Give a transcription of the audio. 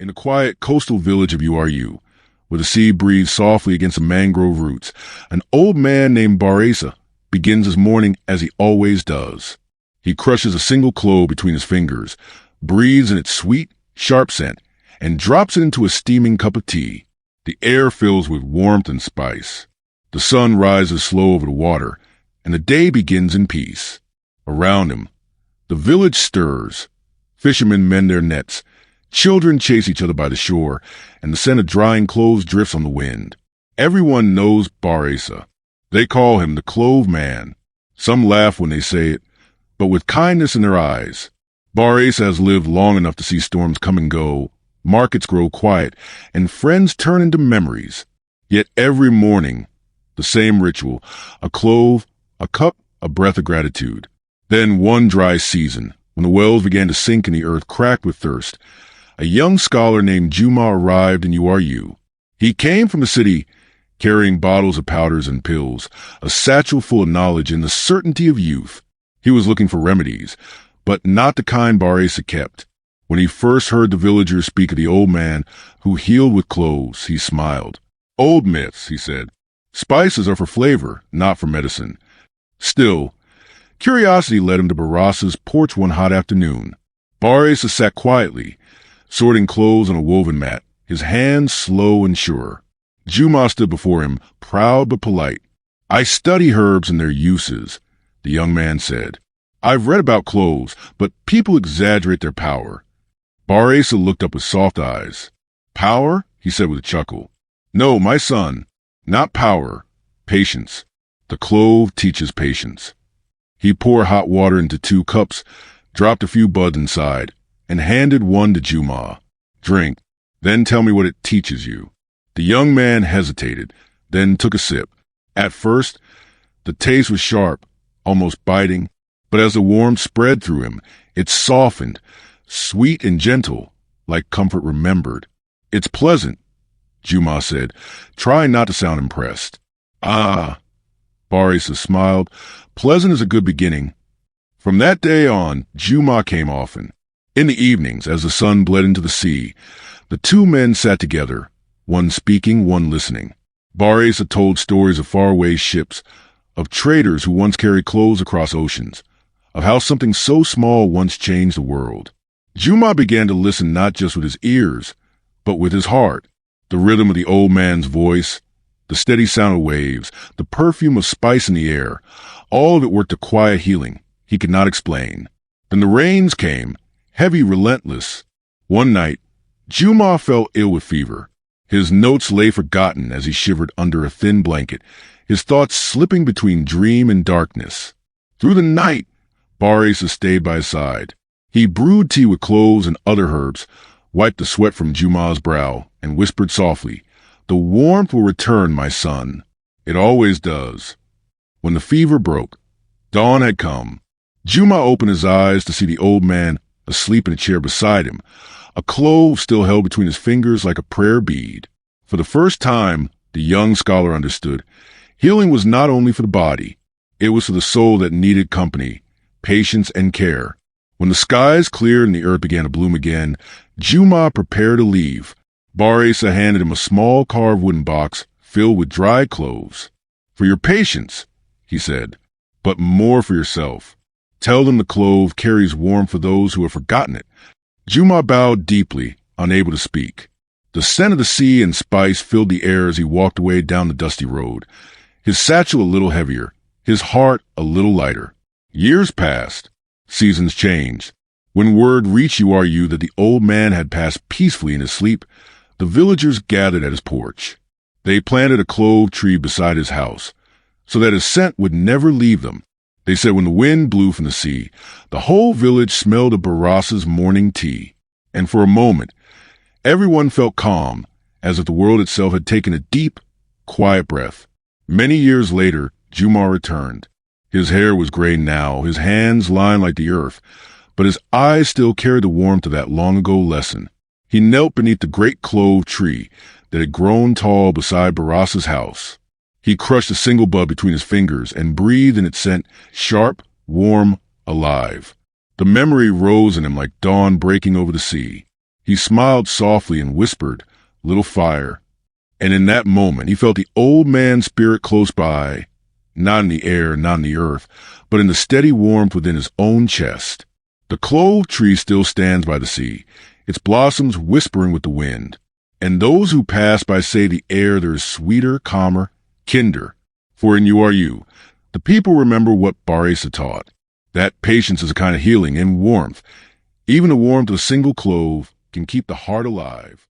In the quiet coastal village of URU, where the sea breathes softly against the mangrove roots, an old man named Barasa begins his morning as he always does. He crushes a single clove between his fingers, breathes in its sweet, sharp scent, and drops it into a steaming cup of tea. The air fills with warmth and spice. The sun rises slow over the water, and the day begins in peace. Around him, the village stirs. Fishermen mend their nets. Children chase each other by the shore, and the scent of drying clothes drifts on the wind. Everyone knows Barasa. They call him the Clove Man. Some laugh when they say it, but with kindness in their eyes. Barasa has lived long enough to see storms come and go, markets grow quiet, and friends turn into memories. Yet every morning, the same ritual: a clove, a cup, a breath of gratitude. Then one dry season, when the wells began to sink and the earth cracked with thirst, a young scholar named Juma arrived in URU. He came from the city carrying bottles of powders and pills, a satchel full of knowledge and the certainty of youth. He was looking for remedies, but not the kind Barasa kept. When he first heard the villagers speak of the old man who healed with cloves, he smiled. "Old myths," he said. "Spices are for flavor, not for medicine." Still, curiosity led him to Barasa's porch one hot afternoon. Barasa sat quietly, sorting clothes on a woven mat, his hands slow and sure. Juma stood before him, proud but polite. "I study herbs and their uses," the young man said. "I've read about cloves, but people exaggerate their power." Barasa looked up with soft eyes. "Power?" he said with a chuckle. "No, my son, not power, patience. The clove teaches patience." He poured hot water into 2 cups, dropped a few buds inside, and handed one to Juma. "Drink, then tell me what it teaches you." The young man hesitated, then took a sip. At first, the taste was sharp, almost biting, but as the warmth spread through him, it softened, sweet and gentle, like comfort remembered. "It's pleasant," Juma said, trying not to sound impressed. "Ah," Barasa smiled. "Pleasant is a good beginning." From that day on, Juma came often. In the evenings, as the sun bled into the sea, the 2 men sat together, one speaking, one listening. Barasa told stories of faraway ships, of traders who once carried clothes across oceans, of how something so small once changed the world. Juma began to listen not just with his ears, but with his heart. The rhythm of the old man's voice, the steady sound of waves, the perfume of spice in the air, all of it worked a quiet healing he could not explain. Then the rains came, heavy, relentless. One night, Juma fell ill with fever. His notes lay forgotten as he shivered under a thin blanket, his thoughts slipping between dream and darkness. Through the night, Barasa stayed by his side. He brewed tea with cloves and other herbs, wiped the sweat from Juma's brow, and whispered softly, "The warmth will return, my son. It always does." When the fever broke, dawn had come. Juma opened his eyes to see the old man asleep in a chair beside him, a clove still held between his fingers like a prayer bead. For the first time, the young scholar understood. Healing was not only for the body, it was for the soul that needed company, patience, and care. When the skies cleared and the earth began to bloom again, Juma prepared to leave. Barasa handed him a small carved wooden box filled with dried cloves. "For your patience," he said, "but more for yourself. Tell them the clove carries warmth for those who have forgotten it." Juma bowed deeply, unable to speak. The scent of the sea and spice filled the air as he walked away down the dusty road, his satchel a little heavier, his heart a little lighter. Years passed. Seasons changed. When word reached URU that the old man had passed peacefully in his sleep, the villagers gathered at his porch. They planted a clove tree beside his house, so that his scent would never leave them. They said when the wind blew from the sea, the whole village smelled of Barasa's morning tea. And for a moment, everyone felt calm, as if the world itself had taken a deep, quiet breath. Many years later, Juma returned. His hair was gray now, his hands lined like the earth, but his eyes still carried the warmth of that long-ago lesson. He knelt beneath the great clove tree that had grown tall beside Barasa's house. He crushed a single bud between his fingers and breathed in its scent, sharp, warm, alive. The memory rose in him like dawn breaking over the sea. He smiled softly and whispered, "Little fire." And in that moment, he felt the old man's spirit close by, not in the air, not in the earth, but in the steady warmth within his own chest. The clove tree still stands by the sea, its blossoms whispering with the wind. And those who pass by say the air there is sweeter, calmer, kinder. For in you are you. The people remember what Barasa taught. That patience is a kind of healing and warmth. Even the warmth of a single clove can keep the heart alive.